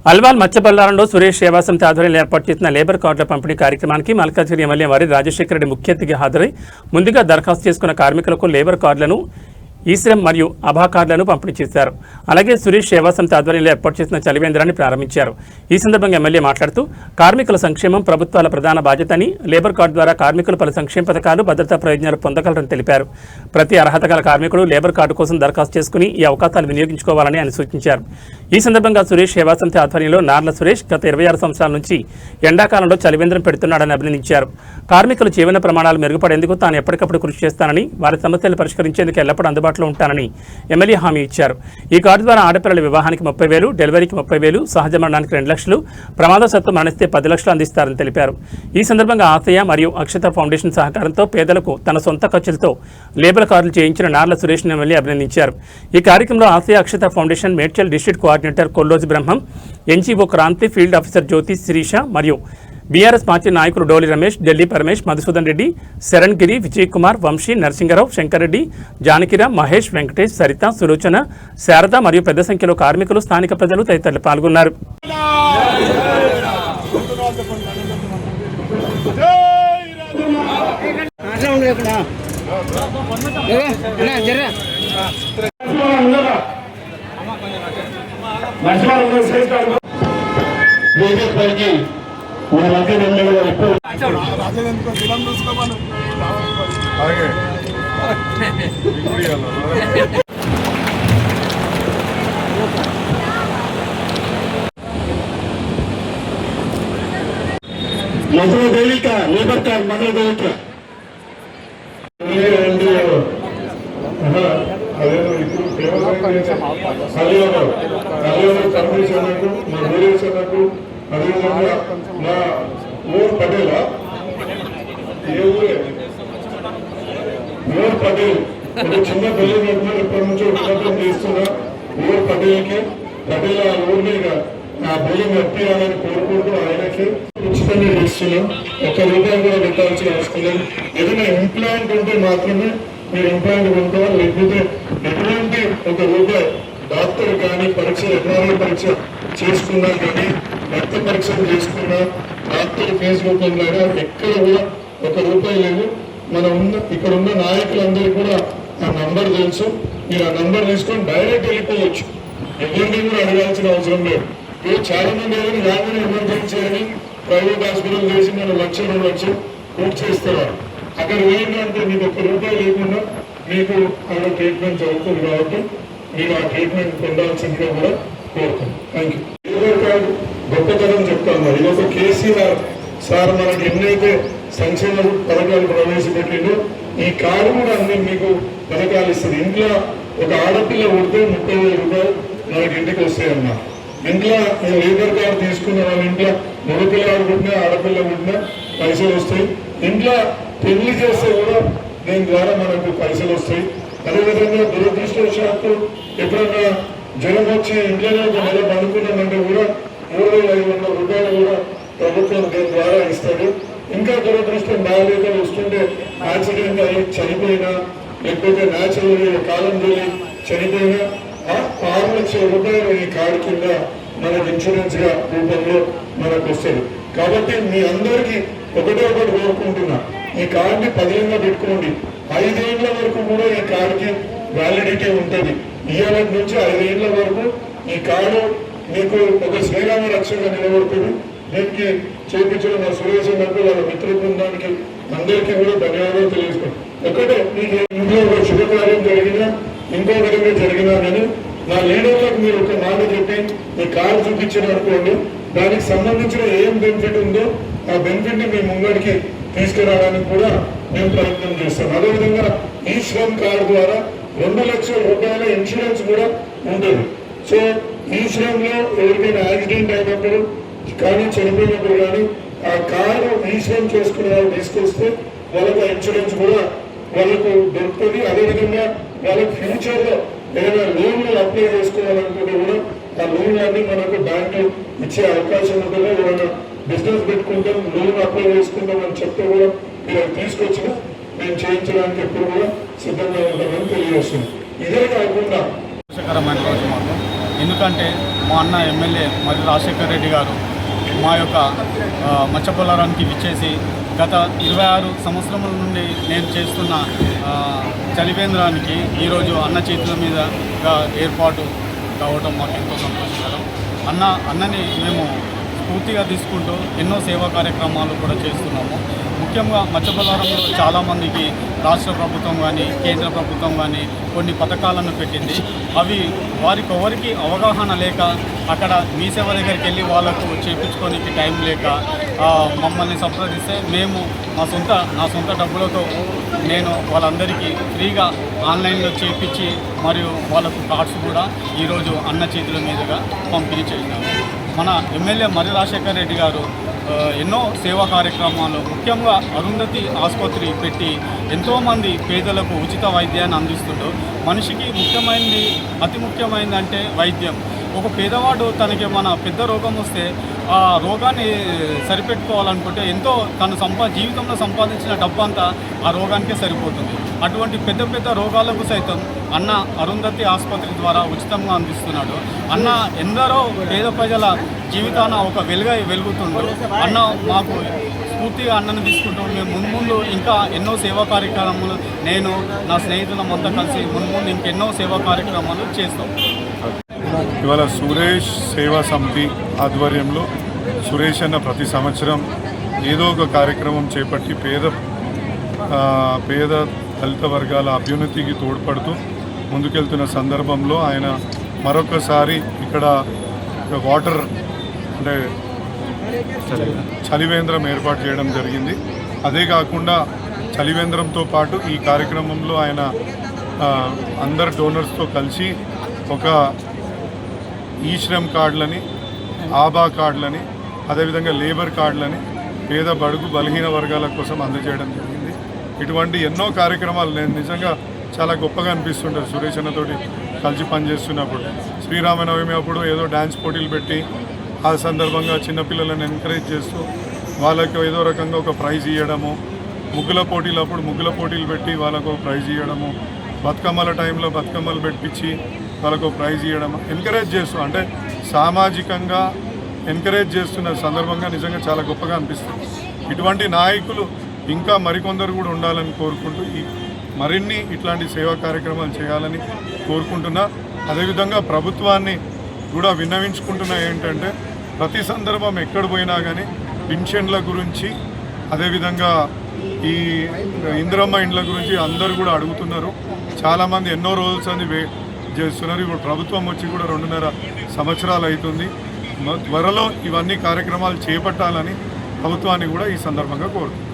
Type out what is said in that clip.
అల్వాల్ మత్స్యబల్లారంలో సురేష్ సేవా సమితి ఆధ్వర్యంలో ఏర్పాటు చేసిన లేబర్ కార్డుల పంపిణీ కార్యక్రమానికి మల్కాజ్గిరి ఎమ్మెల్యే వారి రాజశేఖర రెడ్డి ముఖ్య అతిథిగా హాజరై ముందుగా దరఖాస్తు చేసుకున్న కార్మికులకు లేబర్ కార్డులను ఈశ్రమ్ మరియు అభా కార్డులను పంపిణీ చేశారు. అలాగే సురేష్ సేవా సమితి ఆధ్వర్యంలో ఏర్పాటు చేసిన చలివేంద్రాన్ని ప్రారంభించారు. ఈ సందర్భంగా ఎమ్మెల్యే మాట్లాడుతూ కార్మికుల సంక్షేమం ప్రభుత్వాల ప్రధాన బాధ్యత అని, లేబర్ కార్డు ద్వారా కార్మికులు పలు సంక్షేమ పథకాలు, భద్రతా ప్రయోజనాలు పొందగలరని తెలిపారు. ప్రతి అర్హత గల కార్మికులు లేబర్ కార్డు కోసం దరఖాస్తు చేసుకుని ఈ అవకాశాలు వినియోగించుకోవాలని ఆయన సూచించారు. ఈ సందర్భంగా సురేష్ సేవా సమితి ఆధ్వర్యంలో నార్ల సురేష్ గత 26 సంవత్సరాల నుంచి ఎండాకాలంలో చలివేంద్రం పెడుతున్నాడని అభినందించారు. కార్మికుల జీవన ప్రమాణాలు మెరుగుపడేందుకు తాను ఎప్పటికప్పుడు కృషి చేస్తానని, వారి సమస్యలు పరిష్కరించేందుకు ఎల్లప్పుడూ అందుబాటులో ఉంటానని ఎమ్మెల్యే హామీ ఇచ్చారు. ఈ కార్డు ద్వారా ఆడపిల్లల వివాహానికి 30,000, డెలివరీకి 30,000, సహజ మరణానికి 2 లక్షలు, ప్రమాదవశాత్తు మరణిస్తే 10 లక్షలు అందిస్తారని తెలిపారు. ఈ సందర్భంగా ఆశయ మరియు అక్షత ఫౌండేషన్ సహకారంతో పేదలకు తన సొంత ఖర్చులతో లేబర్ కార్డులు చేయించిన నార్ల సురేష్ ఎమ్మెల్యే అభినందించారు. ఈ కార్యక్రమంలో ఆశయ Akshata foundation Medchal district coordinator Kolloju బ్రహ్మం, ఎన్జీఓ క్రాంతి, ఫీల్డ్ ఆఫీసర్ జ్యోతి శిరీష మరియు బీఆర్ఎస్ పార్టీ నాయకులు డోలి రమేష్, ఢిల్లీ పరమేష్, మధుసూదన్ రెడ్డి, శరణ్ గిరి, విజయ్ కుమార్, వంశీ, నరసింగరావు, శంకర్ రెడ్డి, జానకిరామ్, మహేష్, వెంకటేష్, సరిత, సులోచన, శారద మరియు పెద్ద సంఖ్యలో కార్మికులు, స్థానిక ప్రజలు తదితరులు పాల్గొన్నారు. మన మధ్య మొదలు దేవిక లేబర్ కార్డ్ మొదలు దేవిక అదేదో ఇప్పుడు కమిషనర్కు మా డూరేషన్కు అదేవిధంగా మా ఊరు పటేలా ఏ ఊరే ఊరు పటేల్ ఒక చిన్న పిల్లలు ఎప్పటి నుంచో విజ్ఞాపనం చేస్తున్నా ఊరు పటేల్కి పటేల్ ఆ ఊరిని ఆ బిల్లు ఎప్పియాలని కోరుకుంటూ ఆయనకి ఉచితంగా ఇస్తున్నాం. ₹1 కూడా పెట్టాల్సిన అవసరం లేదు. ఏదైనా ఇంప్లాంట్ ఉంటే మాత్రమే మీరు ఇంప్లాంట్ కొంటారు, లేకపోతే ఎటువంటి ₹1 డాక్టర్ కానీ పరీక్ష ఎకరాల పరీక్ష చేసుకున్నా కానీ రక్త పరీక్షలు చేసుకున్నా డాక్టర్ ఫీజు రూపంలో ఎక్కడ కూడా ₹1 లేదు. ఇక్కడ ఉన్న నాయకులందరికీ కూడా ఆ నంబర్ తెలుసు. మీరు ఆ నంబర్ తీసుకొని డైరెక్ట్ వెళ్ళిపోవచ్చు, ఎవరిని కూడా అడగాల్సిన అవసరం లేదు. ఇప్పుడు చాలా మంది ఎవరిని రాగానే ఎమర్జెన్సీ అని ప్రైవేట్ హాస్పిటల్ చేసి మనం ₹1,00,000, ₹2 లక్షలు పూర్తి చేస్తున్నారు. అక్కడ ఏంటంటే మీకు ₹1 లేకుండా మీకు అక్కడ ట్రీట్మెంట్ జరుగుతుంది కాబట్టి మీరు ఆ ట్రీట్మెంట్ పొందాల్సిందిగా కూడా కోరుతాం. Thank you. లేబర్ కార్డు గొప్పతనం చెప్తాను. మరి ఒక కేసీఆర్ సార్ మనకి ఎన్నైతే సంక్షేమ పథకాలు ప్రవేశపెట్టిందో ఈ కార్డు కూడా అన్ని మీకు పథకాలు ఇస్తుంది. ఇంట్లో ఒక ఆడపిల్ల పుడితే ₹30,000 మనకి ఇంటికి వస్తాయమ్మా. ఇంట్లో లేబర్ కార్డు తీసుకున్న వాళ్ళ ఇంట్లో మగపిల్లవాడు పుట్టినా ఆడపిల్ల పుట్టినా పైసలు వస్తాయి. ఇంట్లో పెళ్లి చేస్తే కూడా దీని ద్వారా మనకు పైసలు వస్తాయి. అదేవిధంగా దురదృష్టవశాత్తు ఎప్పుడన్నా జ్వరం వచ్చి ఇంట్లోనే ఒక నెల పండుకున్నామంటే కూడా ₹3,500 కూడా ప్రభుత్వం దీని ద్వారా ఇస్తాడు. ఇంకా దురదృష్టం బాగాలేక వస్తుంటే యాక్సిడెంట్ అయ్యి చనిపోయినా లేకపోతే న్యాచురల్ కాలం జోలి చనిపోయినా ₹6 లక్షల ఈ కార్డు కింద మనకు ఇన్సూరెన్స్ గా రూపంలో మనకు వస్తుంది. కాబట్టి మీ అందరికీ ఒకటి కోరుకుంటున్నా, ఈ కార్డుని 10 ఏళ్ళ పెట్టుకోండి. 5 ఏళ్ల వరకు కూడా ఈ కార్డుకి వ్యాలిడిటీ ఉంటుంది. ఇవాళ నుంచి 5 ఏళ్ల వరకు ఈ కార్డు మీకు ఒక శ్రీరామ రక్షగా నిలబడుతుంది. దీనికి చేపించడం మా సురేష్ అన్నట్టు వాళ్ళ మిత్ర బృందానికి అందరికీ కూడా ధన్యవాదాలు తెలియజేసుకోండి. ఒకటే మీకు ఇంట్లో ఒక శుభకార్యం జరిగినా ఇంకో విధంగా జరిగినా కానీ నా లీడర్లకు మీరు ఒక మాట చెప్పి మీ కార్డు చూపించారు అనుకోండి, దానికి సంబంధించిన ఏం బెనిఫిట్ ఉందో ఆ బెనిఫిట్ ని మీ ముంగడికి తీసుకురావడానికి కూడా మేము ప్రయత్నం చేస్తాం. అదేవిధంగా ఈ శ్రమ్ కార్డు ద్వారా ₹2 లక్షల ఇన్సూరెన్స్ కూడా ఉంటుంది. సో ఈ శ్రమ్ లో ఎవరికైనా యాక్సిడెంట్ అయినప్పుడు కానీ చనిపోయినప్పుడు కానీ ఆ కార్డు ఈ శ్రమ్ చేసుకునే వాళ్ళు తీసుకొస్తే వాళ్ళకు ఇన్సూరెన్స్ కూడా వాళ్ళకు దొరుకుతుంది. అదేవిధంగా వాళ్ళకి ఫ్యూచర్ లో ఏదైనా లోన్లు అప్లై చేసుకోవాలనుకుంటే కూడా ఆ లోన్ అన్ని మనకు బ్యాంకు ఇచ్చే అవకాశం ఉంటుంది. ఏమైనా బిజినెస్ పెట్టుకుంటాం, లోన్ అప్లై చేసుకుంటాం అని చెప్తే కూడా మీరు తీసుకొచ్చిన మేము చేయించడానికి ఎప్పుడు కూడా సిద్ధంగా ఉంటామని తెలియజేస్తున్నాం. ఇదే కాకుండా సంతోషకరమైన రోజు మాకు. ఎందుకంటే మా అన్న ఎమ్మెల్యే మరి రాజశేఖర్ రెడ్డి గారు మా యొక్క మచ్చపొలారానికి విచ్చేసి గత 26 సంవత్సరముల నుండి నేను చేస్తున్న చలివేంద్రానికి ఈరోజు అన్న చేతుల మీదుగా ఏర్పాటు కావడం మాకు ఎంతో సంతోషకరం. అన్నని మేము స్ఫూర్తిగా తీసుకుంటూ ఎన్నో సేవా కార్యక్రమాలు కూడా చేస్తున్నాము. ముఖ్యంగా మచ్చపొలారంలో చాలామందికి రాష్ట్ర ప్రభుత్వం కానీ కేంద్ర ప్రభుత్వం కానీ కొన్ని పథకాలను పెట్టింది. అవి వారికి అవగాహన లేక అక్కడ మీ సేవ దగ్గరికి వెళ్ళి వాళ్ళకు చేయించుకోనికి టైం లేక మమ్మల్ని సంప్రదిస్తే మేము నా సొంత డబ్బులతో నేను వాళ్ళందరికీ ఫ్రీగా ఆన్లైన్లో చేయించి మరియు వాళ్ళకు కార్డ్స్ కూడా ఈరోజు అన్న చేతుల మీదుగా పంపిణీ చేసినాము. మన ఎమ్మెల్యే మరి రాజశేఖర్ రెడ్డి గారు ఎన్నో సేవా కార్యక్రమాలు ముఖ్యంగా అరుంధతి ఆసుపత్రి పెట్టి ఎంతోమంది పేదలకు ఉచిత వైద్యాన్ని అందిస్తుంటారు. మనిషికి అతి ముఖ్యమైనది అంటే వైద్యం. ఒక పేదవాడు తనకి మన పెద్ద రోగం వస్తే ఆ రోగాన్ని సరిపెట్టుకోవాలనుకుంటే ఎంతో తను జీవితంలో సంపాదించిన డబ్బంతా ఆ రోగానికే సరిపోతుంది. అటువంటి పెద్ద రోగాలకు సైతం అన్న అరుంధతి ఆసుపత్రి ద్వారా ఉచితంగా అందిస్తున్నాడు. అన్న ఎందరో పేద ప్రజల జీవితాన ఒక వెలుగుతుండు. అన్న మాకు స్ఫూర్తిగా అన్నను తీసుకుంటూ మేము ముందు ఇంకా ఎన్నో సేవా కార్యక్రమాలు నేను నా స్నేహితులమంతా కలిసి ముందు ఇంకెన్నో సేవా కార్యక్రమాలు చేస్తాం. ఇవాళ సురేష్ సేవా సమితి ఆధ్వర్యంలో సురేష్ అన్న ప్రతి సంవత్సరం ఏదో ఒక కార్యక్రమం చేపట్టి పేద దళిత వర్గాల అభ్యున్నతికి తోడ్పడుతూ ముందుకెళ్తున్న సందర్భంలో ఆయన మరొకసారి ఇక్కడ వాటర్ అంటే చలివేంద్రం ఏర్పాటు చేయడం జరిగింది. అదే కాకుండా చలివేంద్రంతో పాటు ఈ కార్యక్రమంలో ఆయన అందరు డోనర్స్తో కలిసి ఒక ఈ-శ్రమ్ కార్డులని, ఆభా కార్డులని, అదేవిధంగా లేబర్ కార్డులని పేద బడుగు బలహీన వర్గాల కోసం అందజేయడం జరిగింది. ఇటువంటి ఎన్నో కార్యక్రమాలు నేను నిజంగా చాలా గొప్పగా అనిపిస్తుంటారు. సురేష్ అన్నతోటి కలిసి పనిచేస్తున్నప్పుడు శ్రీరామనవమి అప్పుడు ఏదో డ్యాన్స్ పోటీలు పెట్టి ఆ సందర్భంగా చిన్నపిల్లలను ఎంకరేజ్ చేస్తూ వాళ్ళకి ఏదో రకంగా ఒక ప్రైజ్ ఇవ్వడము, ముగ్గుల పోటీలు పెట్టి వాళ్ళకు ఒక ప్రైజ్ ఇవ్వడము, బతుకమ్మల టైంలో బతుకమ్మలు పెట్టించి వాళ్ళకు ప్రైజ్ ఇవ్వడం, ఎంకరేజ్ చేస్తూ అంటే సామాజికంగా ఎంకరేజ్ చేస్తున్న సందర్భంగా నిజంగా చాలా గొప్పగా అనిపిస్తుంది. ఇటువంటి నాయకులు ఇంకా మరికొందరు కూడా ఉండాలని కోరుకుంటూ మరిన్ని ఇట్లాంటి సేవా కార్యక్రమాలు చేయాలని కోరుకుంటున్నా. అదేవిధంగా ప్రభుత్వాన్ని కూడా విన్నవించుకుంటున్నా ఏంటంటే ప్రతి సందర్భం ఎక్కడ పోయినా కానీ పింఛన్ల గురించి అదేవిధంగా ఈ ఇందిరమ్మ ఇండ్ల గురించి అందరూ కూడా అడుగుతున్నారు. చాలామంది ఎన్నో రోజులు అని చేస్తున్నారు. ఇప్పుడు ప్రభుత్వం వచ్చి కూడా 2.5 సంవత్సరాలు అవుతుంది. త్వరలో ఇవన్నీ కార్యక్రమాలు చేపట్టాలని ప్రభుత్వాన్ని కూడా ఈ సందర్భంగా కోరుతున్నాను.